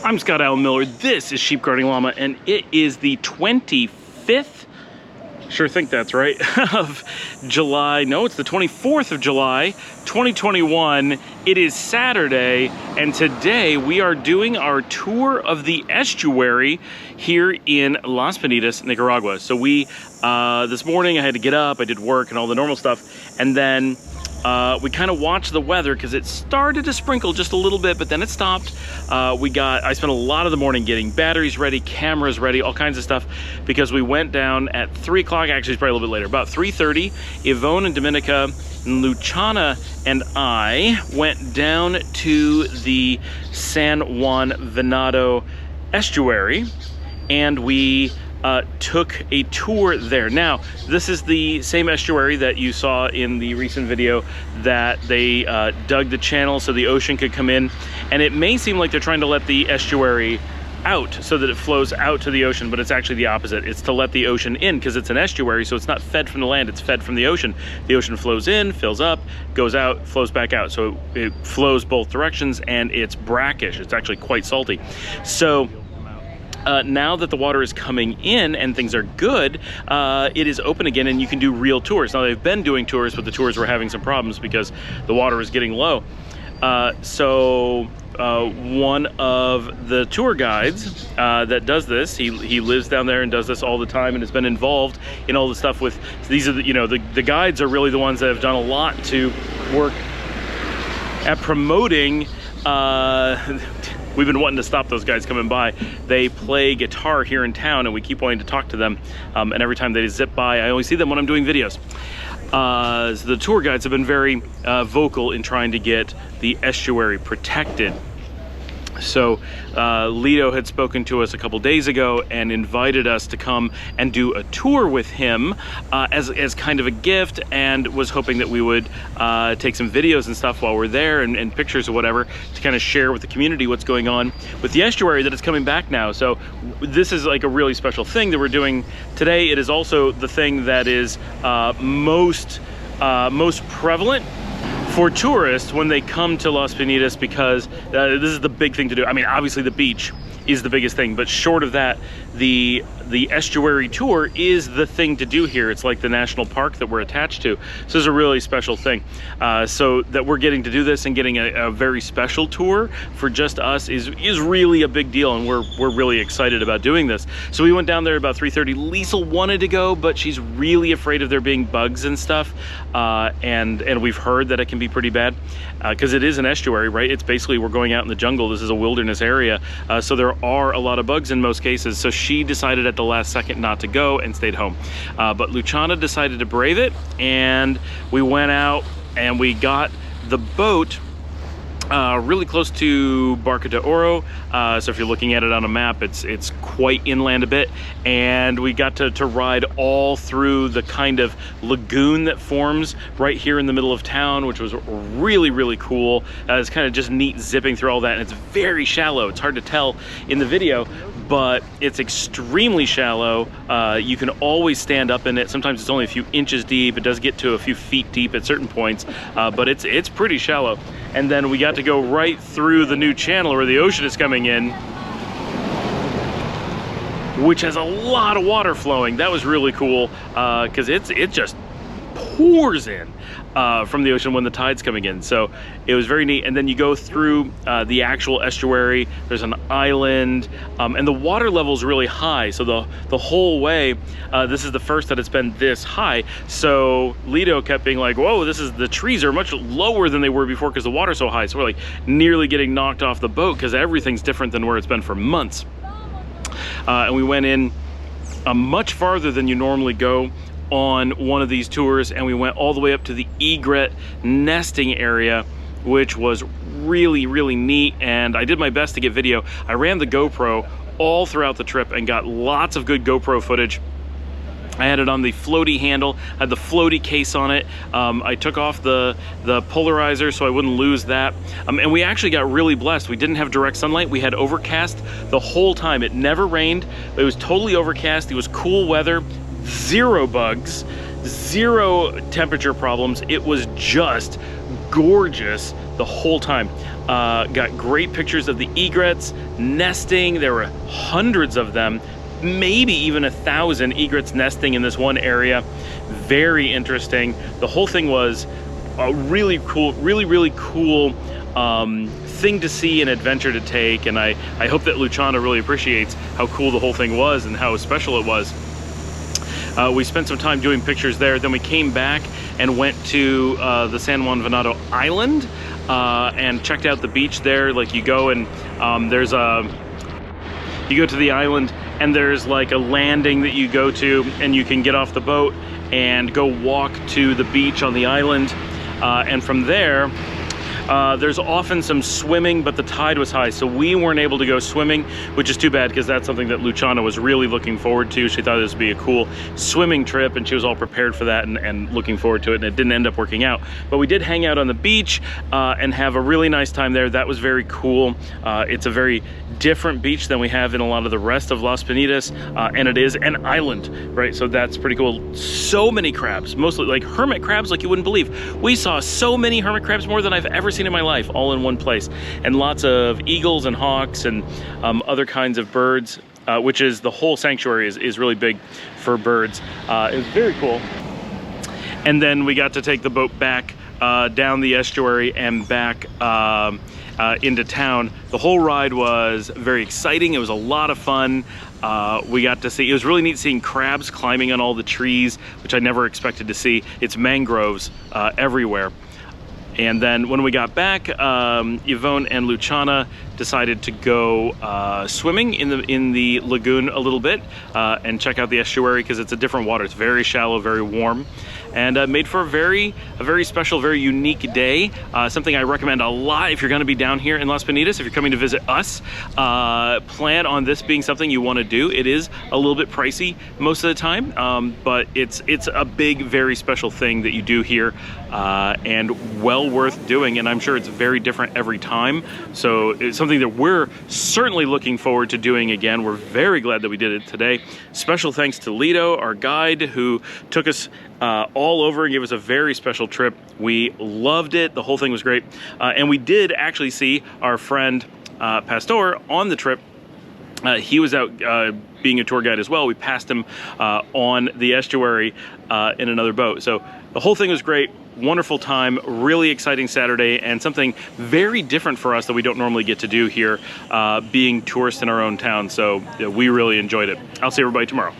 I'm Scott Allen Miller. This is Sheep Guarding Llama, and it is the 25th, sure think that's right, of July. No, it's the 24th of July, 2021. It is Saturday, and today we are doing our tour of the estuary here in Las Peñitas, Nicaragua. So this morning I had to get up, I did work and all the normal stuff, and then we kind of watched the weather because it started to sprinkle just a little bit, but then it stopped. I spent a lot of the morning getting batteries ready, cameras ready, all kinds of stuff, because we went down at 3 o'clock, actually it's probably a little bit later, about 3:30. Ivonne and Dominica and Luciana and I went down to the San Juan Venado Estuary, and we took a tour there. Now, this is the same estuary that you saw in the recent video that they dug the channel so the ocean could come in, and it may seem like they're trying to let the estuary out so that it flows out to the ocean, but it's actually the opposite. It's to let the ocean in because it's an estuary, so it's not fed from the land, it's fed from the ocean. The ocean flows in, fills up, goes out, flows back out. So it flows both directions, and it's brackish. It's actually quite salty. So now that the water is coming in and things are good, it is open again and you can do real tours. Now, they've been doing tours, but the tours were having some problems because the water is getting low. One of the tour guides that does this, he lives down there and does this all the time and has been involved in all the stuff with, these are the guides are really the ones that have done a lot to work at promoting we've been wanting to stop those guys coming by. They play guitar here in town and we keep wanting to talk to them. And every time they zip by, I only see them when I'm doing videos. So the tour guides have been very vocal in trying to get the estuary protected. So Lito had spoken to us a couple days ago and invited us to come and do a tour with him as kind of a gift, and was hoping that we would take some videos and stuff while we're there, and pictures or whatever, to kind of share with the community what's going on with the estuary, that it's coming back now. So this is like a really special thing that we're doing today. It is also the thing that is most prevalent for tourists when they come to Las Peñitas, because this is the big thing to do. I mean, obviously the beach is the biggest thing, but short of that, the estuary tour is the thing to do here. It's like the national park that we're attached to. So this is a really special thing. So that we're getting to do this and getting a very special tour for just us is really a big deal, and we're really excited about doing this. So we went down there about 3:30. Liesl wanted to go, but she's really afraid of there being bugs and stuff, and we've heard that it can be pretty bad because it is an estuary, right? It's basically, we're going out in the jungle. This is a wilderness area, so there are a lot of bugs in most cases. So she decided at the last second not to go and stayed home. But Luciana decided to brave it, and we went out and we got the boat really close to Barca de Oro. So if you're looking at it on a map, it's quite inland a bit, and we got to ride all through the kind of lagoon that forms right here in the middle of town, which was really, really cool. It's kind of just neat zipping through all that, and it's very shallow. It's hard to tell in the video, but it's extremely shallow. You can always stand up in it. Sometimes it's only a few inches deep. It does get to a few feet deep at certain points, but it's pretty shallow. And then we got to go right through the new channel where the ocean is coming in, which has a lot of water flowing. That was really cool because it just pours in from the ocean when the tide's coming in. So it was very neat. And then you go through the actual estuary. There's an island, and the water level is really high. So the whole way, this is the first that it's been this high. So Lito kept being like, whoa, the trees are much lower than they were before because the water's so high. So we're like nearly getting knocked off the boat because everything's different than where it's been for months. And we went in much farther than you normally go on one of these tours, and we went all the way up to the egret nesting area, which was really, really neat. And I did my best to get video. I ran the GoPro all throughout the trip and got lots of good GoPro footage. I had it on the floaty handle, I had the floaty case on it. I took off the polarizer so I wouldn't lose that. And we actually got really blessed. We didn't have direct sunlight. We had overcast the whole time. It never rained. It was totally overcast. It was cool weather, 0 bugs, 0 temperature problems. It was just gorgeous the whole time. Got great pictures of the egrets nesting. There were hundreds of them, maybe even 1,000 egrets nesting in this one area. Very interesting. The whole thing was a really cool, really cool thing to see and adventure to take. And I hope that Luciana really appreciates how cool the whole thing was and how special it was. We spent some time doing pictures there. Then we came back and went to the San Juan Venado Island and checked out the beach there. Like, you go and you go to the island and there's like a landing that you go to, and you can get off the boat and go walk to the beach on the island. And from there, there's often some swimming, but the tide was high, so we weren't able to go swimming, which is too bad because that's something that Luciana was really looking forward to. She thought this would be a cool swimming trip, and she was all prepared for that and looking forward to it, and it didn't end up working out. But we did hang out on the beach and have a really nice time there. That was very cool. It's a very different beach than we have in a lot of the rest of Las Peñitas, and it is an island, right? So that's pretty cool. So many crabs, mostly like hermit crabs like you wouldn't believe. We saw so many hermit crabs, more than I've ever seen in my life, all in one place. And lots of eagles and hawks and other kinds of birds, which is the whole sanctuary is really big for birds. It was very cool. And then we got to take the boat back down the estuary and back into town. The whole ride was very exciting. It was a lot of fun. We got to see, it was really neat seeing crabs climbing on all the trees, which I never expected to see. It's mangroves everywhere. And then when we got back, Ivonne and Luciana decided to go swimming in the lagoon a little bit and check out the estuary, because it's a different water. It's very shallow, very warm, and made for a very special, very unique day. Something I recommend a lot if you're going to be down here in Las Peñitas. If you're coming to visit us, plan on this being something you want to do. It is a little bit pricey most of the time, but it's a big, very special thing that you do here, and well worth doing. And I'm sure it's very different every time. So it's something that we're certainly looking forward to doing again. We're very glad that we did it today. Special thanks to Lito, our guide, who took us all over and gave us a very special trip. We loved it. The whole thing was great. And we did actually see our friend Pastor on the trip. He was out being a tour guide as well. We passed him on the estuary in another boat. So the whole thing was great. Wonderful time, really exciting Saturday, and something very different for us that we don't normally get to do here, being tourists in our own town. So we really enjoyed it. I'll see everybody tomorrow.